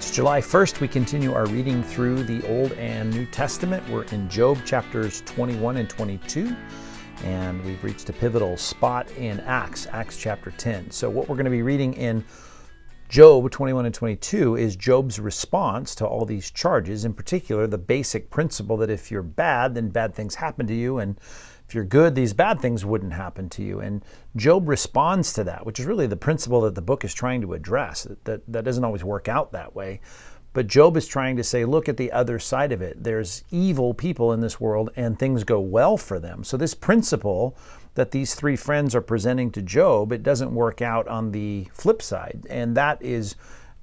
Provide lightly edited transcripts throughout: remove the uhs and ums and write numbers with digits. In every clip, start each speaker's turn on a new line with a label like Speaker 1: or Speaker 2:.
Speaker 1: It's July 1st. We continue our reading through the Old and New Testament. We're in Job chapters 21 and 22, and we've reached a pivotal spot in Acts chapter 10. So what we're going to be reading in Job 21 and 22 is Job's response to all these charges, in particular the basic principle that if you're bad, then bad things happen to you, and if you're good, these bad things wouldn't happen to you. And Job responds to that, which is really the principle that the book is trying to address. That doesn't always work out that way. But Job is trying to say, look at the other side of it. There's evil people in this world and things go well for them. So this principle that these three friends are presenting to Job, it doesn't work out on the flip side. And that is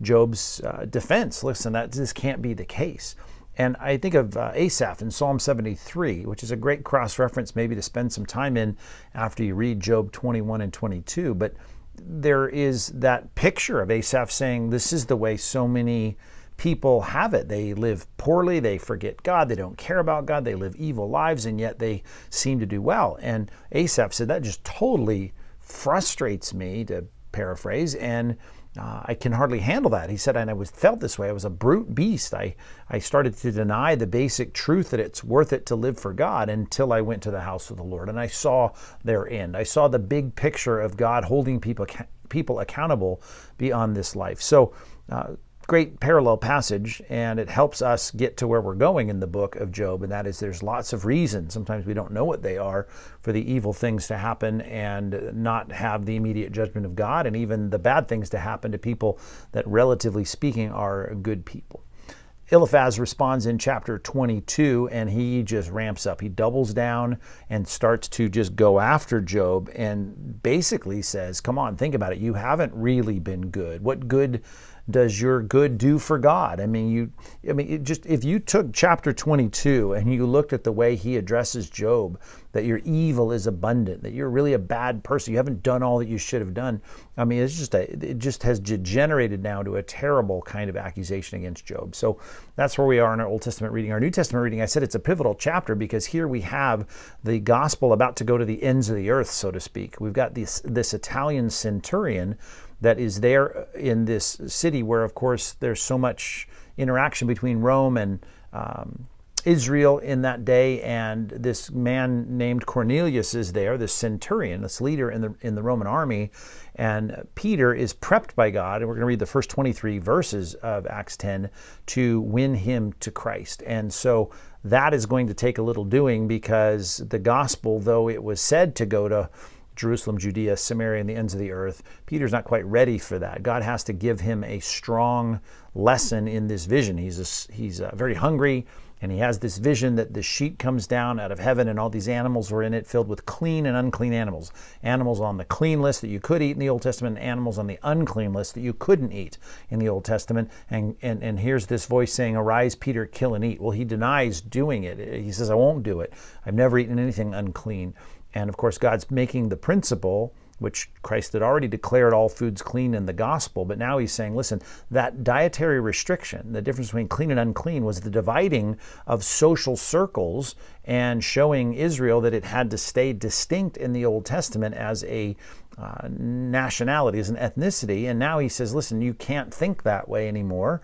Speaker 1: Job's defense. Listen, this can't be the case. And I think of Asaph in Psalm 73, which is a great cross-reference maybe to spend some time in after you read Job 21 and 22. But there is that picture of Asaph saying, this is the way so many people have it. They live poorly, they forget God, they don't care about God, they live evil lives, and yet they seem to do well. And Asaph said, that just totally frustrates me, to paraphrase, and I can hardly handle that. He said, and I felt this way. I was a brute beast. I started to deny the basic truth that it's worth it to live for God until I went to the house of the Lord. And I saw their end. I saw the big picture of God holding people accountable beyond this life. So great parallel passage, and it helps us get to where we're going in the book of Job, and that is there's lots of reasons, sometimes we don't know what they are, for the evil things to happen and not have the immediate judgment of God, and even the bad things to happen to people that, relatively speaking, are good people. Eliphaz responds in chapter 22, and he just ramps up. He doubles down and starts to just go after Job and basically says, come on, think about it. You haven't really been good. What good does your good do for God? If you took chapter 22 and you looked at the way he addresses Job, that your evil is abundant, that you're really a bad person, you haven't done all that you should have done. It just has degenerated now to a terrible kind of accusation against Job. So that's where we are in our Old Testament reading. Our New Testament reading, I said it's a pivotal chapter because here we have the gospel about to go to the ends of the earth, so to speak. We've got this Italian centurion that is there in this city where, of course, there's so much interaction between Rome and Israel in that day, and this man named Cornelius is there, this centurion, this leader in the Roman army, and Peter is prepped by God, and we're going to read the first 23 verses of Acts 10 to win him to Christ. And so that is going to take a little doing, because the gospel, though it was said to go to Jerusalem, Judea, Samaria, and the ends of the earth, Peter's not quite ready for that. God has to give him a strong lesson in this vision. He's very hungry, and he has this vision that the sheet comes down out of heaven, and all these animals are in it, filled with clean and unclean animals. Animals on the clean list that you could eat in the Old Testament, and animals on the unclean list that you couldn't eat in the Old Testament. And here's this voice saying, "Arise, Peter, kill and eat." Well, he denies doing it. He says, "I won't do it. I've never eaten anything unclean." And of course, God's making the principle, which Christ had already declared all foods clean in the gospel, but now he's saying, listen, that dietary restriction, the difference between clean and unclean, was the dividing of social circles and showing Israel that it had to stay distinct in the Old Testament as a nationality, as an ethnicity. And now he says, listen, you can't think that way anymore.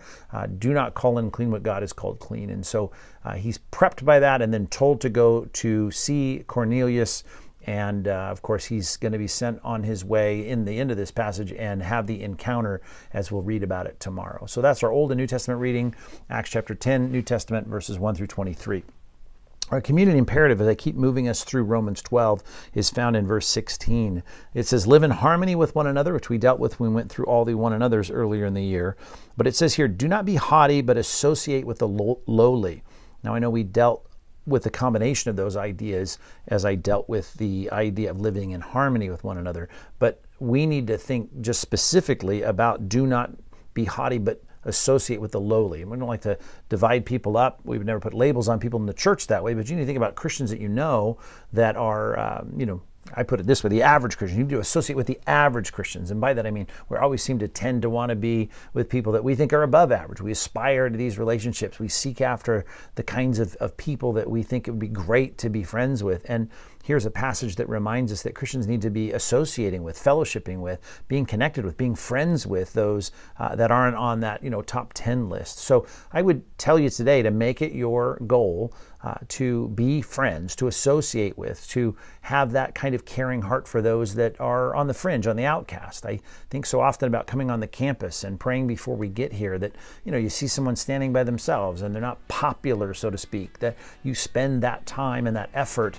Speaker 1: Do not call unclean what God has called clean. And so he's prepped by that and then told to go to see Cornelius. And of course, he's going to be sent on his way in the end of this passage and have the encounter, as we'll read about it tomorrow. So that's our Old and New Testament reading, Acts chapter 10, New Testament, verses 1 through 23. Our community imperative, as I keep moving us through Romans 12, is found in verse 16. It says, live in harmony with one another, which we dealt with when we went through all the one another's earlier in the year. But it says here, do not be haughty, but associate with the lowly. Now, I know we dealt with the combination of those ideas as I dealt with the idea of living in harmony with one another. But we need to think just specifically about do not be haughty, but associate with the lowly. And we don't like to divide people up. We've never put labels on people in the church that way, but you need to think about Christians that you know that are, I put it this way, the average Christian. You need to associate with the average Christians. And by that I mean we always seem to tend to want to be with people that we think are above average. We aspire to these relationships. We seek after the kinds of people that we think it would be great to be friends with. And here's a passage that reminds us that Christians need to be associating with, fellowshipping with, being connected with, being friends with those that aren't on that top 10 list. So I would tell you today to make it your goal to be friends, to associate with, to have that kind of caring heart for those that are on the fringe, on the outcast. I think so often about coming on the campus and praying before we get here that, you see someone standing by themselves and they're not popular, so to speak, that you spend that time and that effort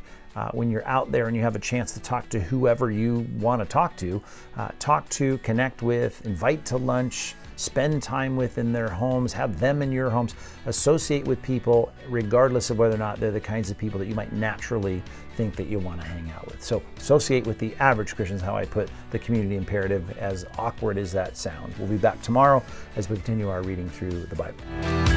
Speaker 1: when you're out there and you have a chance to talk to whoever you want to, connect with, invite to lunch, spend time with in their homes, have them in your homes, associate with people regardless of whether or not they're the kinds of people that you might naturally think that you want to hang out with. So associate with the average Christians, how I put the community imperative, as awkward as that sounds. We'll be back tomorrow as we continue our reading through the Bible.